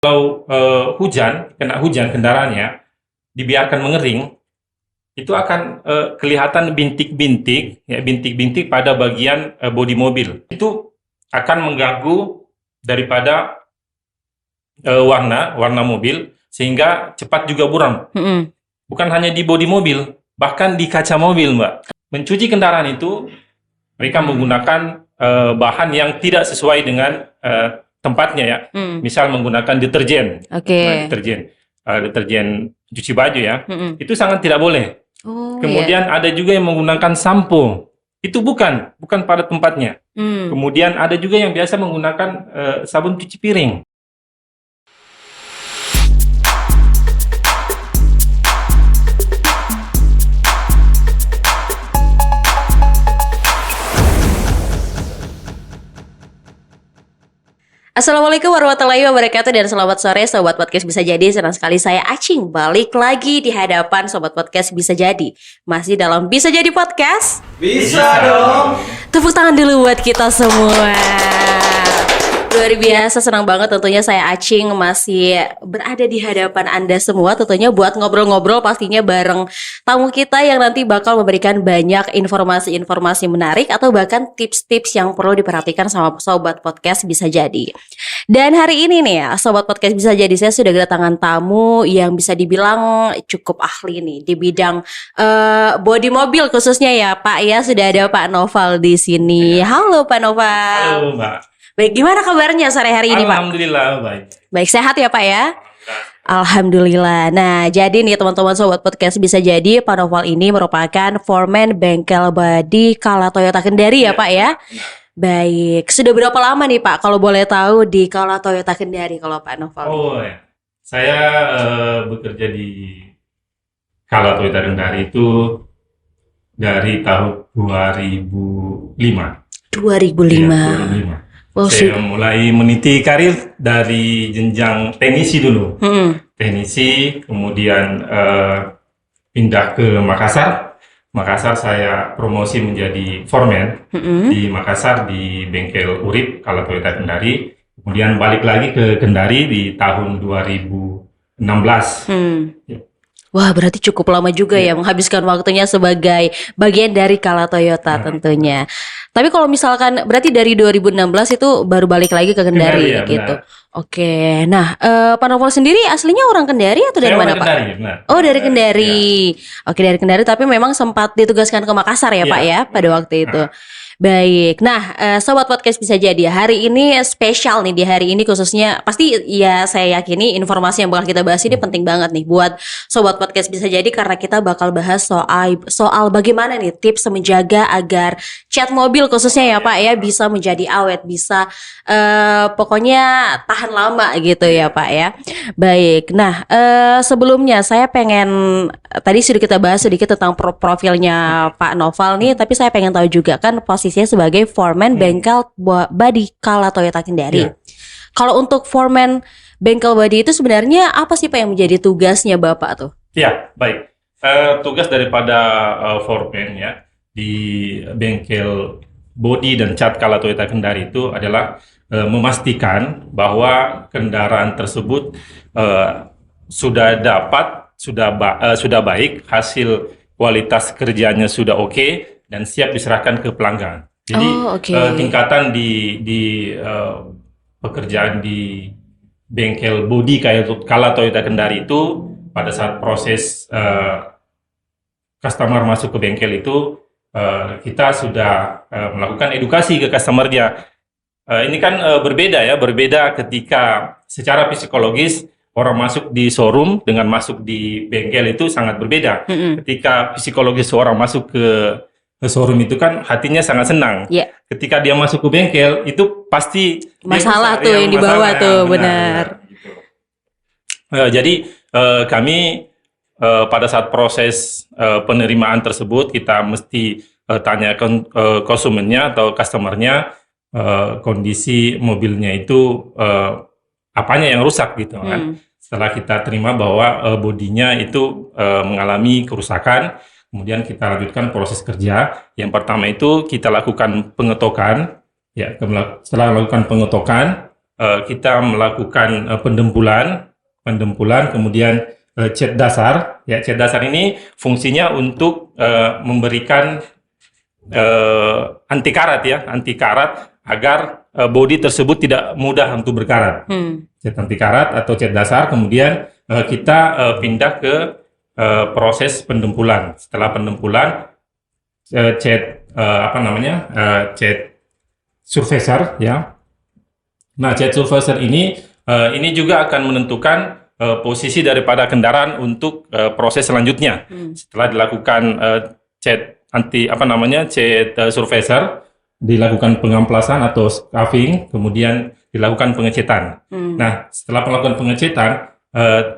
Kalau kena hujan kendaraannya, dibiarkan mengering, itu akan kelihatan bintik-bintik, ya, bintik-bintik pada bagian bodi mobil. Itu akan mengganggu daripada warna mobil, sehingga cepat juga buram. Bukan hanya di bodi mobil, bahkan di kaca mobil, Mbak. Mencuci kendaraan itu, mereka menggunakan bahan yang tidak sesuai dengan tempatnya, ya. Misal menggunakan deterjen, deterjen cuci baju, ya. Itu sangat tidak boleh. Kemudian ada juga yang menggunakan sampo, itu bukan pada tempatnya. Kemudian ada juga yang biasa menggunakan sabun cuci piring. Assalamualaikum warahmatullahi wabarakatuh dan selamat sore Sobat Podcast Bisa Jadi. Senang sekali saya Acing balik lagi di hadapan Sobat Podcast Bisa Jadi. Masih dalam Bisa Jadi Podcast. Bisa dong. Tepuk tangan dulu buat kita semua. Luar biasa, senang banget tentunya saya Acing masih berada di hadapan Anda semua, tentunya buat ngobrol-ngobrol pastinya bareng tamu kita yang nanti bakal memberikan banyak informasi-informasi menarik atau bahkan tips-tips yang perlu diperhatikan sama Sobat Podcast Bisa Jadi. Dan hari ini nih ya, Sobat Podcast Bisa Jadi, saya sudah kedatangan tamu yang bisa dibilang cukup ahli nih di bidang bodi mobil khususnya ya Pak ya. Sudah ada Pak Noval di sini. Halo Pak Noval. Halo Mbak. Baik, gimana kabarnya sore hari ini Pak? Alhamdulillah baik. Baik, sehat ya Pak ya? Alhamdulillah. Nah, jadi nih teman-teman Sobat Podcast Bisa Jadi, Pak Noval ini merupakan foreman bengkel bodi Kala Toyota Kendari ya Pak ya? Baik, sudah berapa lama nih Pak kalau boleh tahu di Kala Toyota Kendari kalau Pak Noval? Oh ya, saya bekerja di Kala Toyota Kendari itu dari tahun 2005. 2005. Ya, 2005. Saya mulai meniti karir dari jenjang teknisi dulu. Teknisi, kemudian pindah ke Makassar. Makassar saya promosi menjadi foreman di Makassar di bengkel Urip Kala Toyota Kendari. Kemudian balik lagi ke Kendari di tahun 2016. Wah, berarti cukup lama juga ya menghabiskan waktunya sebagai bagian dari Kala Toyota tentunya. Tapi kalau misalkan berarti dari 2016 itu baru balik lagi ke Kendari ya, gitu. Benar. Oke. Nah, Pak Noval sendiri aslinya orang Kendari atau dari mana Pak? Kendari, benar. Oh, dari Kendari. Ya. Oke, dari Kendari tapi memang sempat ditugaskan ke Makassar ya Pak ya pada waktu itu. Baik, nah Sobat Podcast Bisa Jadi, hari ini spesial nih di hari ini khususnya pasti ya saya yakini informasi yang bakal kita bahas ini penting banget nih buat Sobat Podcast Bisa Jadi karena kita bakal bahas soal bagaimana nih tips menjaga agar cat mobil khususnya ya Pak ya bisa menjadi awet, bisa pokoknya tahan lama gitu ya Pak ya. Baik, nah sebelumnya saya pengen tadi sudah kita bahas sedikit tentang profilnya Pak Noval nih, tapi saya pengen tahu juga kan posisinya sebagai foreman bengkel bodi Kala Toyota Kendari. Kalau untuk foreman bengkel bodi itu sebenarnya apa sih Pak yang menjadi tugasnya Bapak tuh? Ya, baik. Tugas daripada foreman ya di bengkel bodi dan cat Kala Toyota Kendari itu adalah memastikan bahwa kendaraan tersebut sudah baik, hasil kualitas kerjanya sudah oke, dan siap diserahkan ke pelanggan. Jadi tingkatan di pekerjaan di bengkel bodi Kala Toyota Kendari itu pada saat proses customer masuk ke bengkel itu kita sudah melakukan edukasi ke customernya. Ini kan berbeda ketika secara psikologis orang masuk di showroom dengan masuk di bengkel itu sangat berbeda. Ketika psikologis seorang masuk ke showroom itu kan hatinya sangat senang. Ketika dia masuk ke bengkel itu pasti masalah tuh yang dibawa tuh, benar. Gitu. Jadi kami pada saat proses penerimaan tersebut kita mesti tanyakan konsumennya atau customernya kondisi mobilnya itu apanya yang rusak gitu kan. Setelah kita terima bahwa bodinya itu mengalami kerusakan, kemudian kita lanjutkan proses kerja. Yang pertama itu kita lakukan pengetokan. Ya, setelah melakukan pengetokan, kita melakukan pendempulan, kemudian cat dasar. Ya, cat dasar ini fungsinya untuk memberikan anti karat agar bodi tersebut tidak mudah untuk berkarat. Cat anti karat atau cat dasar, kemudian kita pindah ke proses pendempulan. Setelah pendempulan, cat cat surfacer, ya. Nah, cat surfacer ini juga akan menentukan posisi daripada kendaraan untuk proses selanjutnya. Setelah dilakukan cat surfacer, dilakukan pengamplasan atau scuffing, kemudian dilakukan pengecetan. Nah, setelah melakukan pengecetan,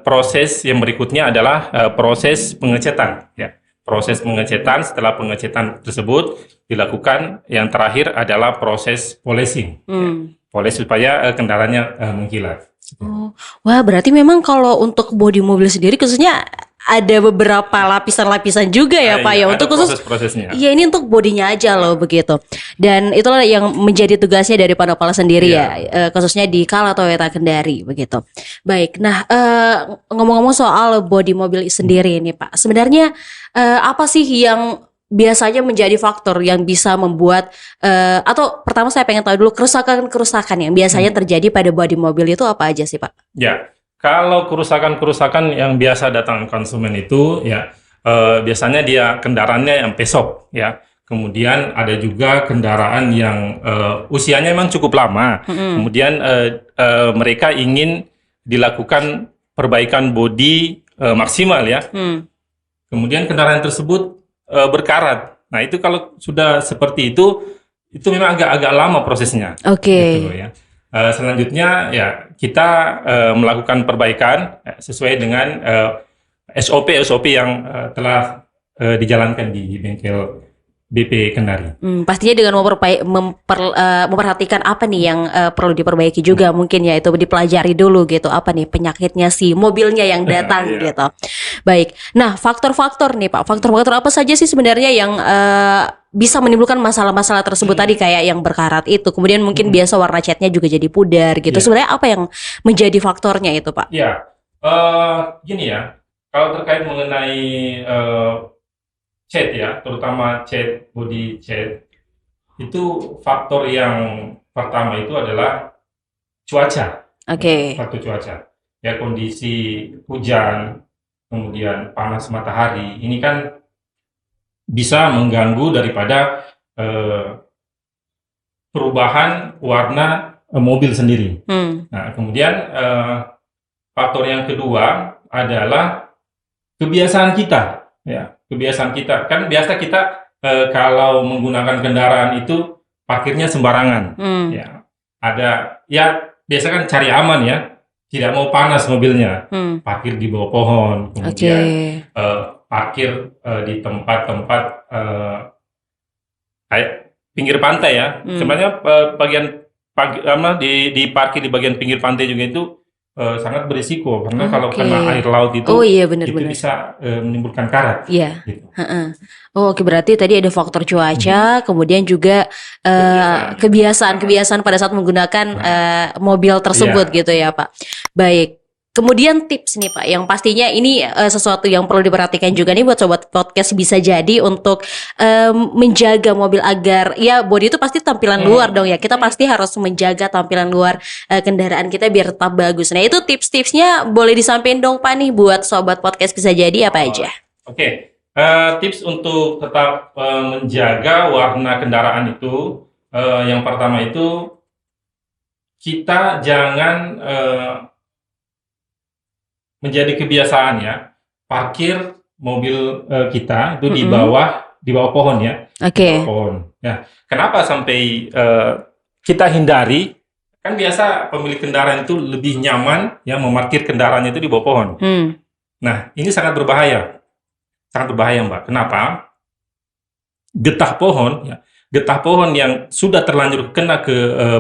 proses yang berikutnya adalah proses pengecetan, ya. Proses pengecetan, setelah pengecetan tersebut dilakukan, yang terakhir adalah proses polishing. Polis supaya kendaraannya mengkilat. Oh, wah, berarti memang kalau untuk bodi mobil sendiri khususnya ada beberapa lapisan-lapisan juga ya Pak ya, untuk khusus proses-prosesnya. Iya, ini untuk bodinya aja loh begitu. Dan itulah yang menjadi tugasnya dari Panopala sendiri ya, khususnya di Kala Toyota Kendari begitu. Baik, nah ngomong-ngomong soal bodi mobil sendiri ini Pak, sebenarnya apa sih yang biasanya menjadi faktor yang bisa membuat atau pertama saya pengen tahu dulu kerusakan-kerusakan yang biasanya terjadi pada bodi mobil itu apa aja sih Pak? Ya, kalau kerusakan-kerusakan yang biasa datang konsumen itu ya biasanya dia kendaraannya yang pesok, ya. Kemudian ada juga kendaraan yang usianya memang cukup lama. Kemudian mereka ingin dilakukan perbaikan bodi maksimal, ya. Kemudian kendaraan tersebut berkarat. Nah, itu kalau sudah seperti itu memang agak lama prosesnya. Oke. Gitu, ya. Selanjutnya ya kita melakukan perbaikan sesuai dengan SOP yang telah dijalankan di bengkel BP Kendari. Pastinya dengan memperhatikan apa nih yang perlu diperbaiki juga, mungkin ya itu dipelajari dulu gitu, apa nih penyakitnya si mobilnya yang datang gitu. Baik, nah faktor-faktor nih Pak, faktor-faktor apa saja sih sebenarnya yang bisa menimbulkan masalah-masalah tersebut tadi kayak yang berkarat itu, kemudian mungkin biasa warna catnya juga jadi pudar gitu. Sebenarnya apa yang menjadi faktornya itu Pak? Ya, gini ya, kalau terkait mengenai cat ya, terutama cat, body cat, itu faktor yang pertama itu adalah cuaca. Oke. Faktor cuaca. Ya, kondisi hujan, kemudian panas matahari, ini kan bisa mengganggu daripada perubahan warna mobil sendiri. Nah, kemudian faktor yang kedua adalah kebiasaan kita, ya. Kebiasaan kita, kan biasa kita kalau menggunakan kendaraan itu parkirnya sembarangan, ya. Ada, ya biasa kan cari aman ya, tidak mau panas mobilnya, parkir di bawah pohon, kemudian parkir di tempat-tempat kayak pinggir pantai ya. Sebenarnya di parkir di bagian pinggir pantai juga itu sangat berisiko karena kalau kena air laut itu, itu bisa menimbulkan karat. Iya. Gitu. Oke, berarti tadi ada faktor cuaca, kemudian juga kebiasaan pada saat menggunakan mobil tersebut gitu ya Pak. Baik. Kemudian tips nih Pak, yang pastinya ini sesuatu yang perlu diperhatikan juga nih buat sobat podcast bisa jadi untuk menjaga mobil agar ya bodi itu pasti tampilan luar dong ya. Kita pasti harus menjaga tampilan luar kendaraan kita biar tetap bagus. Nah, itu tips-tipsnya boleh disampaikan dong Pak nih buat sobat podcast bisa jadi apa aja? Oke. Tips untuk tetap menjaga warna kendaraan itu, yang pertama itu kita jangan menjadi kebiasaan ya parkir mobil kita itu di bawah pohon ya. Oke. Pohon. Ya. Kenapa sampai kita hindari? Kan biasa pemilik kendaraan itu lebih nyaman ya memarkir kendaraannya itu di bawah pohon. Nah, ini sangat berbahaya. Sangat berbahaya Mbak. Kenapa? Getah pohon ya getah pohon yang sudah terlanjur kena ke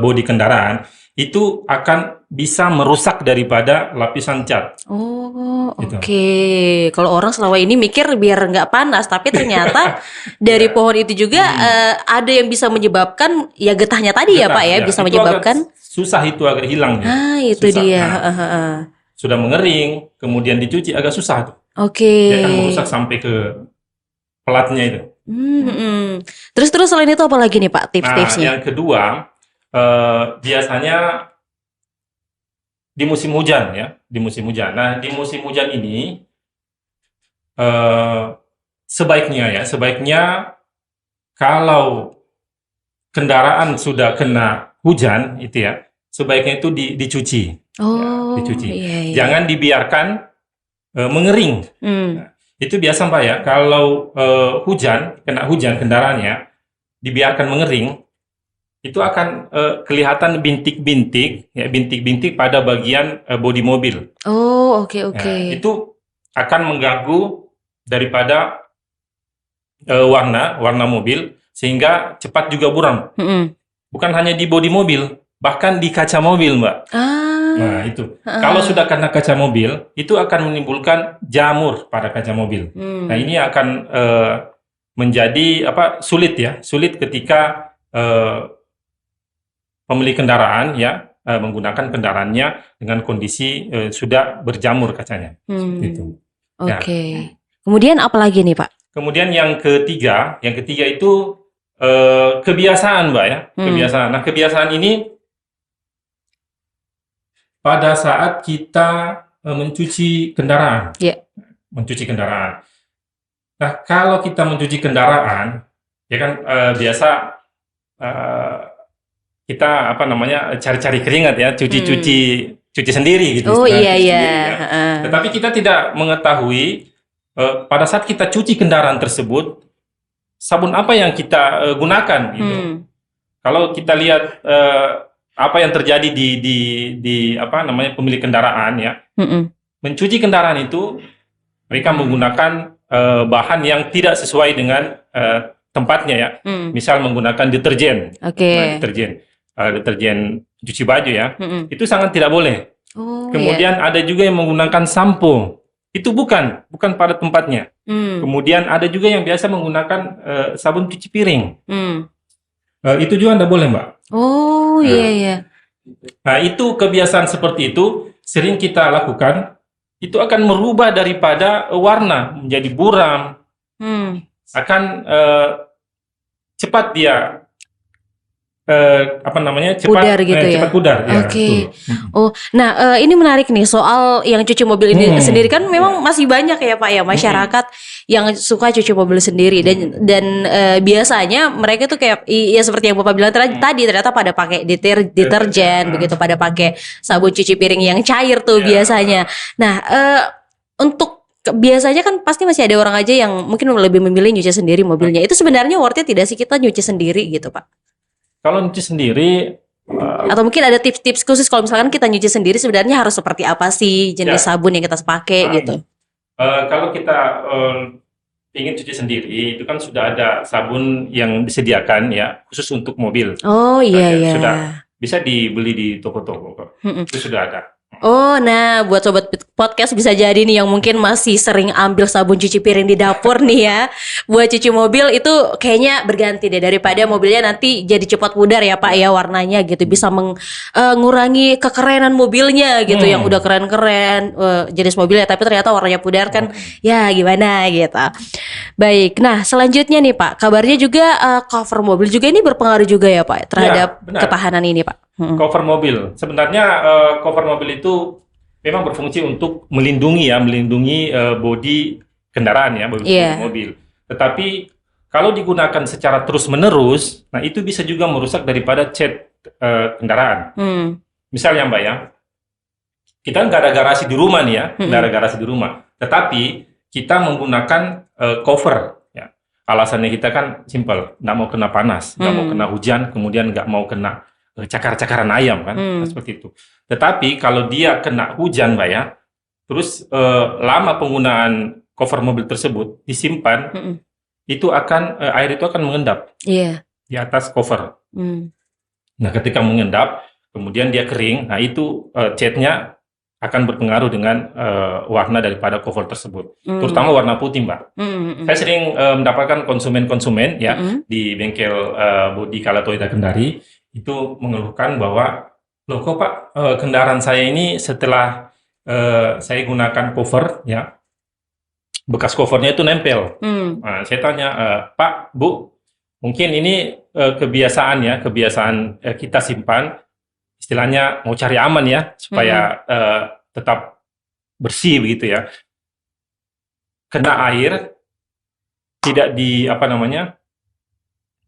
bodi kendaraan itu akan bisa merusak daripada lapisan cat. Oh, Gitu. oke. Kalau orang selama ini mikir biar nggak panas, tapi ternyata dari pohon itu juga ada yang bisa menyebabkan ya getahnya tadi ya Getah, Pak ya, bisa itu menyebabkan. agak susah itu agar hilang. Ah, itu Susah. dia. Nah, sudah mengering, kemudian dicuci agak susah tuh. Oke. Dia akan merusak sampai ke pelatnya itu. Terus selain itu apa lagi nih Pak Nah, tips-tipsnya? yang kedua, biasanya di musim hujan ya, di musim hujan. Nah, di musim hujan ini sebaiknya kalau kendaraan sudah kena hujan itu ya, sebaiknya itu dicuci. Oh, Dicuci. iya. Jangan dibiarkan mengering. Nah, itu biasa Pak ya, kalau kena hujan kendaraannya dibiarkan mengering, itu akan kelihatan bintik-bintik pada bagian bodi mobil. Oh, oke. Nah, itu akan mengganggu daripada warna mobil sehingga cepat juga buram. Bukan hanya di bodi mobil, bahkan di kaca mobil, Mbak. Nah, itu. Kalau sudah kena kaca mobil, itu akan menimbulkan jamur pada kaca mobil. Nah, ini akan menjadi sulit ketika pemilik kendaraan ya menggunakan kendaraannya dengan kondisi sudah berjamur kacanya. Gitu. Oke. Ya. Kemudian apa lagi nih Pak? Kemudian yang ketiga itu kebiasaan Mbak ya, kebiasaan. Nah, kebiasaan ini pada saat kita mencuci kendaraan, mencuci kendaraan. Nah, kalau kita mencuci kendaraan, ya kan biasa kita cari-cari keringat ya, cuci sendiri gitu. Oh iya. Ya. Tetapi kita tidak mengetahui pada saat kita cuci kendaraan tersebut sabun apa yang kita gunakan gitu. Kalau kita lihat apa yang terjadi di pemilik kendaraan ya, mencuci kendaraan itu mereka menggunakan bahan yang tidak sesuai dengan tempatnya ya. Misal menggunakan deterjen. Nah, deterjen cuci baju ya, itu sangat tidak boleh. Kemudian ada juga yang menggunakan sampo, itu bukan pada tempatnya. Kemudian ada juga yang biasa menggunakan sabun cuci piring, itu juga tidak boleh Mbak. Oh iya. Nah, itu kebiasaan seperti itu sering kita lakukan, itu akan merubah daripada warna menjadi buram, akan cepat dia pudar gitu ya. Cepat pudar. Oke. Oh, nah ini menarik nih soal yang cuci mobil ini sendiri kan memang masih banyak ya Pak ya masyarakat yang suka cuci mobil sendiri dan biasanya mereka tuh kayak ya seperti yang Bapak bilang tadi ternyata pada pakai deterjen begitu, pada pakai sabun cuci piring yang cair tuh biasanya. Nah, untuk biasanya kan pasti masih ada orang aja yang mungkin lebih memilih nyuci sendiri mobilnya. Itu sebenarnya worth it tidak sih kita nyuci sendiri gitu Pak? Kalau nyuci sendiri atau mungkin ada tips-tips khusus kalau misalkan kita nyuci sendiri sebenarnya harus seperti apa sih jenis sabun yang kita pakai gitu? Kalau kita ingin cuci sendiri itu kan sudah ada sabun yang disediakan ya khusus untuk mobil. Oh iya. Sudah bisa dibeli di toko-toko kok. Itu sudah ada. Oh, nah buat sobat podcast bisa jadi nih yang mungkin masih sering ambil sabun cuci piring di dapur nih ya. Buat cuci mobil itu kayaknya berganti deh daripada mobilnya nanti jadi cepat pudar ya Pak ya warnanya gitu. Bisa mengurangi kekerenan mobilnya gitu yang udah keren-keren jenis mobilnya tapi ternyata warnanya pudar kan ya gimana gitu. Baik, nah selanjutnya nih Pak, kabarnya juga cover mobil juga ini berpengaruh juga ya Pak terhadap ketahanan ini Pak. Cover mobil, sebenarnya cover mobil itu memang berfungsi untuk melindungi bodi kendaraan ya, bodi mobil. Tetapi kalau digunakan secara terus-menerus, nah itu bisa juga merusak daripada cat kendaraan. Misalnya Mbak ya, kita nggak ada garasi di rumah nih ya, nggak ada garasi di rumah. Tetapi kita menggunakan cover. Ya. Alasannya kita kan simpel, nggak mau kena panas, nggak mau kena hujan, kemudian nggak mau kena cakar-cakaran ayam kan, seperti itu. Tetapi kalau dia kena hujan Mbak ya, terus lama penggunaan cover mobil tersebut disimpan, itu akan air itu akan mengendap. di atas cover. Hmm. Nah, ketika mengendap, kemudian dia kering, nah itu catnya akan berpengaruh dengan warna daripada cover tersebut, terutama warna putih, Mbak. Saya sering mendapatkan konsumen-konsumen ya di bengkel bodi Kala Toyota Kendari itu mengeluhkan bahwa, loh kok Pak, kendaraan saya ini setelah saya gunakan cover ya, bekas covernya itu nempel. Nah, saya tanya, Pak, Bu, mungkin ini kebiasaan ya, kita simpan, istilahnya mau cari aman ya, supaya tetap bersih begitu ya. Kena air, tidak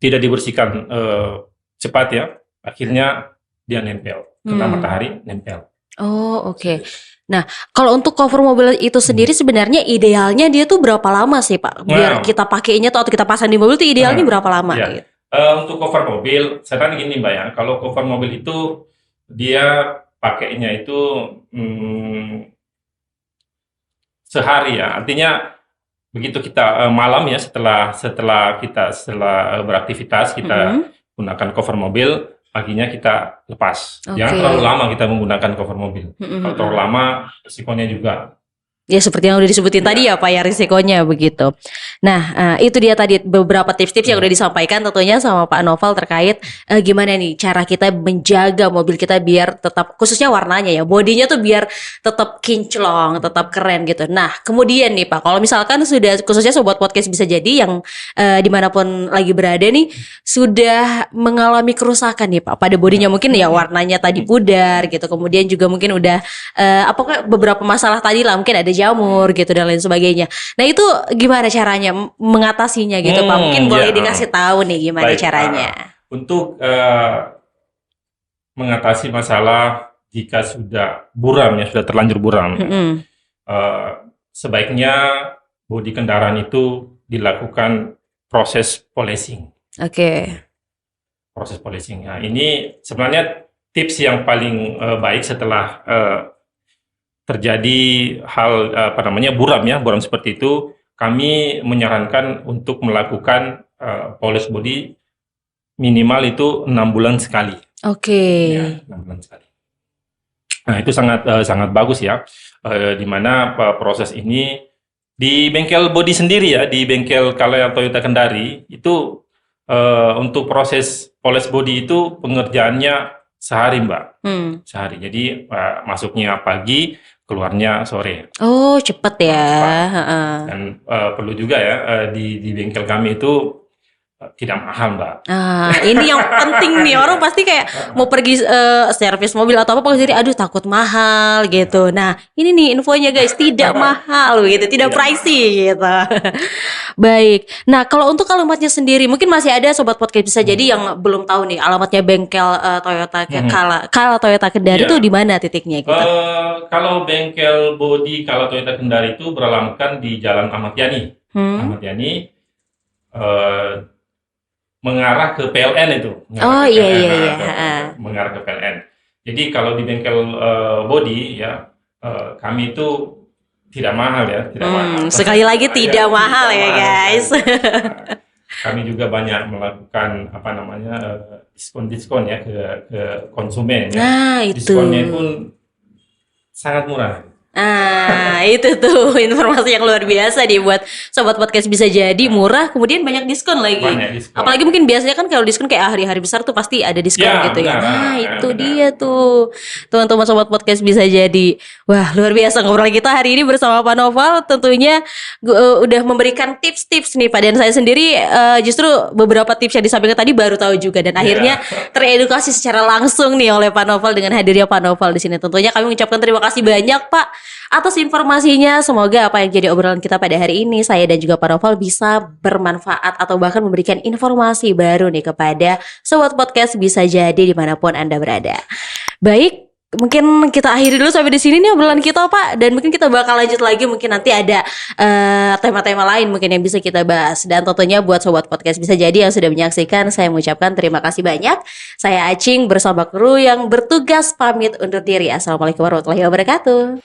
tidak dibersihkan cepat ya, akhirnya dia nempel, kena matahari nempel. Oh, oke. Nah, kalau untuk cover mobil itu sendiri sebenarnya idealnya dia tuh berapa lama sih Pak? Biar kita pakainya atau kita pasang di mobil tuh idealnya berapa lama? Ya. Gitu? Untuk cover mobil, sekarang gini Mbak ya, kalau cover mobil itu dia pakainya itu sehari ya, artinya begitu kita malam ya, setelah beraktivitas kita gunakan cover mobil, paginya kita lepas. Jangan terlalu lama kita menggunakan cover mobil. Kalau terlalu lama, risikonya juga. Ya seperti yang udah disebutin tadi ya Pak ya, risikonya begitu. Nah itu dia tadi beberapa tips-tips yang udah disampaikan tentunya sama Pak Noval terkait gimana nih cara kita menjaga mobil kita biar tetap, khususnya warnanya ya, bodinya tuh biar tetap kinclong, tetap keren gitu. Nah kemudian nih Pak, kalau misalkan sudah, khususnya sobat podcast bisa jadi yang dimanapun lagi berada nih sudah mengalami kerusakan nih Pak pada bodinya, mungkin ya warnanya tadi pudar gitu, kemudian juga mungkin udah beberapa masalah tadi lah, mungkin ada jamur gitu dan lain sebagainya. Nah itu gimana caranya mengatasinya gitu Pak? Mungkin boleh dikasih tahu nih gimana caranya. Untuk mengatasi masalah jika sudah buram ya, sudah terlanjur buram, sebaiknya bodi kendaraan itu dilakukan proses polishing. Oke. Proses polishing. Nah, ini sebenarnya tips yang paling baik setelah terjadi hal buram seperti itu, kami menyarankan untuk melakukan polish body minimal itu 6 bulan sekali. Oke. Ya, 6 bulan sekali. Nah itu sangat bagus ya, di mana proses ini di bengkel body sendiri ya, di bengkel Kala Toyota Kendari itu untuk proses polish body itu pengerjaannya sehari Mbak, sehari. Jadi masuknya pagi, keluarnya sore. Oh, cepet ya. Dan perlu juga ya, di bengkel kami itu tidak mahal Mbak. Ini yang penting nih, orang pasti kayak mau pergi servis mobil atau apa jadi aduh takut mahal gitu. Nah ini nih infonya guys, tidak mahal gitu, tidak pricey gitu. Baik. Nah kalau untuk alamatnya sendiri, mungkin masih ada sobat podcast bisa jadi yang belum tahu nih alamatnya bengkel Toyota Kala Toyota Kendari itu di mana titiknya gitu? Kalau bengkel bodi Kala Toyota Kendari itu beralamatkan di Jalan Ahmad Yani. Ahmad Yani mengarah ke PLN itu. Mengarah ke PLN. Jadi kalau di bengkel body ya, kami itu tidak mahal ya, tidak mahal. Sekali lagi tidak mahal ya guys. Kami juga banyak melakukan diskon ya ke konsumen. Nah itu. Diskonnya pun sangat murah. Itu tuh informasi yang luar biasa nih buat sobat podcast bisa jadi, murah, kemudian banyak diskon lagi. Apalagi mungkin biasanya kan kalau diskon kayak hari-hari besar tuh pasti ada diskon gitu ya. Nah itu dia tuh teman-teman sobat podcast bisa jadi. Wah luar biasa ngobrol kita hari ini bersama Pak Noval. Tentunya udah memberikan tips-tips nih Pak, dan saya sendiri justru beberapa tips yang disampaikan tadi baru tahu juga, dan akhirnya teredukasi secara langsung nih oleh Pak Noval dengan hadirnya Pak Noval di sini. Tentunya kami mengucapkan terima kasih banyak Pak atas informasinya. Semoga apa yang jadi obrolan kita pada hari ini, saya dan juga Pak Noval bisa bermanfaat atau bahkan memberikan informasi baru nih kepada sobat podcast bisa jadi dimanapun Anda berada. Baik, mungkin kita akhiri dulu sampai di sini nih obrolan kita Pak, dan mungkin kita bakal lanjut lagi, mungkin nanti ada tema-tema lain mungkin yang bisa kita bahas. Dan tentunya buat sobat podcast bisa jadi yang sudah menyaksikan, saya mengucapkan terima kasih banyak. Saya Acing bersama kru yang bertugas pamit undur diri. Assalamualaikum warahmatullahi wabarakatuh.